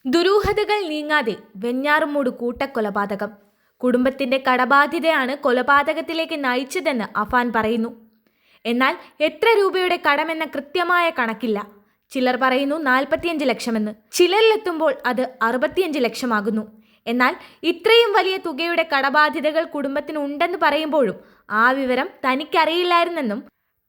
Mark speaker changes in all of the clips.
Speaker 1: ദുരൂഹതകൾ നീങ്ങാതെ വെഞ്ഞാറുമൂട് കൂട്ടക്കൊലപാതകം. കുടുംബത്തിന്റെ കടബാധ്യതയാണ് കൊലപാതകത്തിലേക്ക് നയിച്ചതെന്ന് അഫാൻ പറയുന്നു. എന്നാൽ എത്ര രൂപയുടെ കടമെന്ന കൃത്യമായ കണക്കില്ല. ചിലർ പറയുന്നു 45 ലക്ഷമെന്ന്, ചിലരിലെത്തുമ്പോൾ അത് 65 ലക്ഷമാകുന്നു. എന്നാൽ ഇത്രയും വലിയ തുകയുടെ കടബാധ്യതകൾ കുടുംബത്തിന് ഉണ്ടെന്ന് പറയുമ്പോഴും ആ വിവരം തനിക്കറിയില്ലായിരുന്നെന്നും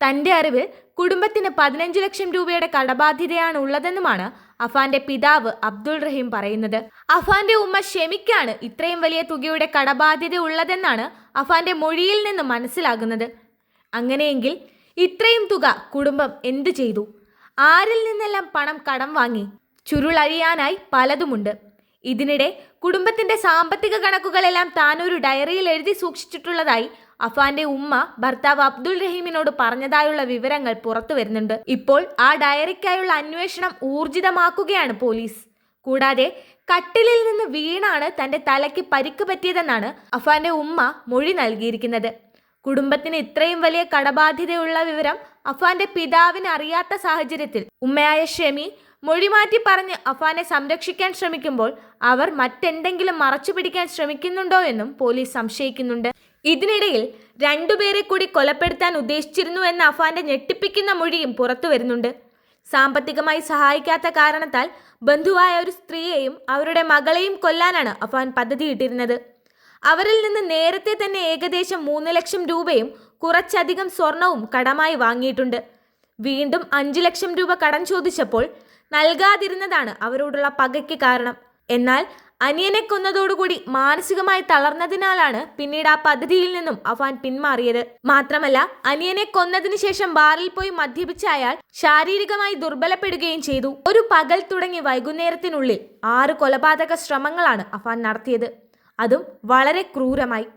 Speaker 1: തന്റെ അറിവ് കുടുംബത്തിന് 15 ലക്ഷം രൂപയുടെ കടബാധ്യതയാണ് ഉള്ളതെന്നുമാണ് അഫാന്റെ പിതാവ് അബ്ദുൾ റഹീം പറയുന്നത്. അഫാന്റെ ഉമ്മ ഷെമിക്കാണ് ഇത്രയും വലിയ തുകയുടെ കടബാധ്യത ഉള്ളതെന്നാണ് അഫാന്റെ മൊഴിയിൽ നിന്ന് മനസ്സിലാകുന്നത്. അങ്ങനെയെങ്കിൽ ഇത്രയും തുക കുടുംബം എന്തു ചെയ്തു? ആരിൽ നിന്നെല്ലാം പണം കടം വാങ്ങി? ചുരുളഴിയാനായി പലതുമുണ്ട്. ഇതിനിടെ കുടുംബത്തിന്റെ സാമ്പത്തിക കണക്കുകളെല്ലാം താനൊരു ഡയറിയിൽ എഴുതി സൂക്ഷിച്ചിട്ടുള്ളതായി അഫാന്റെ ഉമ്മ ഭർത്താവ് അബ്ദുൾ റഹീമിനോട് പറഞ്ഞതായുള്ള വിവരങ്ങൾ പുറത്തു വരുന്നുണ്ട്. ഇപ്പോൾ ആ ഡയറിക്കായുള്ള അന്വേഷണം ഊർജിതമാക്കുകയാണ് പോലീസ്. കൂടാതെ കട്ടിലിൽ നിന്ന് വീണാണ് തന്റെ തലയ്ക്ക് പരിക്ക് പറ്റിയതെന്നാണ് അഫാന്റെ ഉമ്മ മൊഴി നൽകിയിരിക്കുന്നത്. കുടുംബത്തിന് ഇത്രയും വലിയ കടബാധ്യതയുള്ള വിവരം അഫാന്റെ പിതാവിന് അറിയാത്ത സാഹചര്യത്തിൽ ഉമ്മയായ ഷെമി മൊഴിമാറ്റി പറഞ്ഞ് അഫാനെ സംരക്ഷിക്കാൻ ശ്രമിക്കുമ്പോൾ അവർ മറ്റെന്തെങ്കിലും മറച്ചുപിടിക്കാൻ ശ്രമിക്കുന്നുണ്ടോ എന്നും പോലീസ് സംശയിക്കുന്നുണ്ട്. ഇതിനിടയിൽ രണ്ടുപേരെ കൂടി കൊലപ്പെടുത്താൻ ഉദ്ദേശിച്ചിരുന്നു എന്ന അഫാന്റെ ഞെട്ടിപ്പിക്കുന്ന മൊഴിയും പുറത്തു വരുന്നുണ്ട്. സാമ്പത്തികമായി സഹായിക്കാത്ത കാരണത്താൽ ബന്ധുവായ ഒരു സ്ത്രീയെയും അവരുടെ മകളെയും കൊല്ലാനാണ് അഫാൻ പദ്ധതിയിട്ടിരുന്നത്. അവരിൽ നിന്ന് നേരത്തെ തന്നെ ഏകദേശം 3 ലക്ഷം രൂപയും കുറച്ചധികം സ്വർണവും കടമായി വാങ്ങിയിട്ടുണ്ട്. വീണ്ടും 5 ലക്ഷം രൂപ കടം ചോദിച്ചപ്പോൾ നൽകാതിരുന്നതാണ് അവരോടുള്ള പകയ്ക്ക് കാരണം. എന്നാൽ അനിയനെ കൊന്നതോടുകൂടി മാനസികമായി തളർന്നതിനാലാണ് പിന്നീട് ആ പദ്ധതിയിൽ നിന്നും അഫാൻ പിന്മാറിയത്. മാത്രമല്ല, അനിയനെ കൊന്നതിന് ശേഷം ബാറിൽ പോയി മദ്യപിച്ച അയാൾ ശാരീരികമായി ദുർബലപ്പെടുകയും ചെയ്തു. ഒരു പകൽ തുടങ്ങി വൈകുന്നേരത്തിനുള്ളിൽ 6 കൊലപാതക ശ്രമങ്ങളാണ് അഫാൻ നടത്തിയത്. അതും വളരെ ക്രൂരമായി.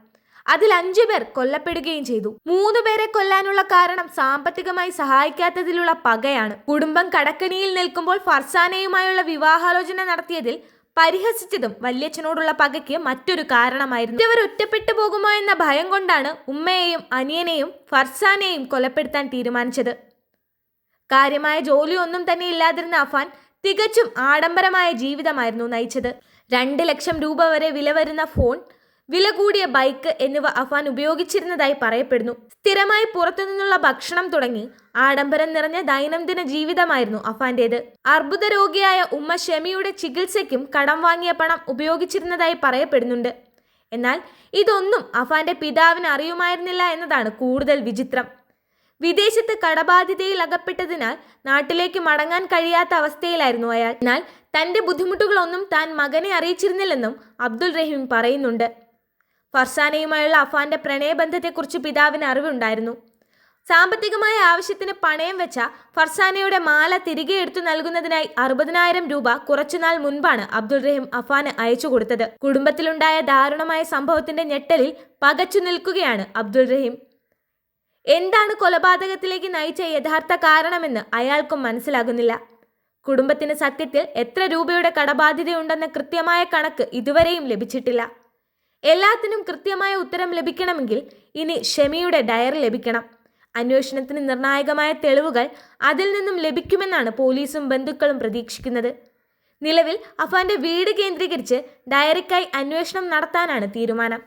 Speaker 1: അതിൽ 5 പേർ കൊല്ലപ്പെടുകയും ചെയ്തു. 3 പേരെ കൊല്ലാനുള്ള കാരണം സാമ്പത്തികമായി സഹായിക്കാത്തതിലുള്ള പകയാണ്. കുടുംബം കടക്കണിയിൽ നിൽക്കുമ്പോൾ ഫർസാനയുമായുള്ള വിവാഹാലോചന നടത്തിയതിൽ പരിഹസിച്ചതും വല്യച്ഛനോടുള്ള പകയ്ക്ക് മറ്റൊരു കാരണമായിരുന്നു. ഇവർ ഒറ്റപ്പെട്ടു പോകുമോ എന്ന ഭയം കൊണ്ടാണ് ഉമ്മയെയും അനിയനെയും ഫർസാനെയും കൊലപ്പെടുത്താൻ തീരുമാനിച്ചത്. കാര്യമായ ജോലിയൊന്നും തന്നെ ഇല്ലാതിരുന്ന അഫാൻ തികച്ചും ആഡംബരമായ ജീവിതമായിരുന്നു നയിച്ചത്. 2 ലക്ഷം രൂപ വരെ വില വരുന്ന ഫോൺ, വില കൂടിയ ബൈക്ക് എന്നിവ അഫാൻ ഉപയോഗിച്ചിരുന്നതായി പറയപ്പെടുന്നു. സ്ഥിരമായി പുറത്തുനിന്നുള്ള ഭക്ഷണം തുടങ്ങി ആഡംബരം നിറഞ്ഞ ദൈനംദിന ജീവിതമായിരുന്നു അഫാന്റേത്. അർബുദ രോഗിയായ ഉമ്മ ഷെമിയുടെ ചികിത്സയ്ക്കും കടം വാങ്ങിയ പണം ഉപയോഗിച്ചിരുന്നതായി പറയപ്പെടുന്നുണ്ട്. എന്നാൽ ഇതൊന്നും അഫാന്റെ പിതാവിന് അറിയുമായിരുന്നില്ല എന്നതാണ് കൂടുതൽ വിചിത്രം. വിദേശത്ത് കടബാധ്യതയിൽ അകപ്പെട്ടതിനാൽ നാട്ടിലേക്ക് മടങ്ങാൻ കഴിയാത്ത അവസ്ഥയിലായിരുന്നു അയാൾ. എന്നാൽ തന്റെ ബുദ്ധിമുട്ടുകളൊന്നും താൻ മകനെ അറിയിച്ചിരുന്നില്ലെന്നും അബ്ദുൾ റഹീം പറയുന്നുണ്ട്. ഫർസാനയുമായുള്ള അഫാന്റെ പ്രണയബന്ധത്തെക്കുറിച്ച് പിതാവിന് അറിവുണ്ടായിരുന്നു. സാമ്പത്തികമായ ആവശ്യത്തിന് പണയം വെച്ച ഫർസാനയുടെ മാല തിരികെ എടുത്തു നൽകുന്നതിനായി 60,000 രൂപ കുറച്ചുനാൾ മുൻപാണ് അബ്ദുൾ റഹീം അഫാന് അയച്ചു കൊടുത്തത്. കുടുംബത്തിലുണ്ടായ ദാരുണമായ സംഭവത്തിന്റെ ഞെട്ടലിൽ പകച്ചു നിൽക്കുകയാണ് അബ്ദുൾ റഹീം. എന്താണ് കൊലപാതകത്തിലേക്ക് നയിച്ച യഥാർത്ഥ കാരണമെന്ന് അയാൾക്കും മനസ്സിലാകുന്നില്ല. കുടുംബത്തിന് സത്യത്തിൽ എത്ര രൂപയുടെ കടബാധ്യതയുണ്ടെന്ന കൃത്യമായ കണക്ക് ഇതുവരെയും ലഭിച്ചിട്ടില്ല. എല്ലാത്തിനും കൃത്യമായ ഉത്തരം ലഭിക്കണമെങ്കിൽ ഇനി ഷെമിയുടെ ഡയറി ലഭിക്കണം. അന്വേഷണത്തിന് നിർണായകമായ തെളിവുകൾ അതിൽ നിന്നും ലഭിക്കുമെന്നാണ് പോലീസും ബന്ധുക്കളും പ്രതീക്ഷിക്കുന്നത്. നിലവിൽ അഫാന്റെ വീട് കേന്ദ്രീകരിച്ച് ഡയറിക്കായി അന്വേഷണം നടത്താനാണ് തീരുമാനം.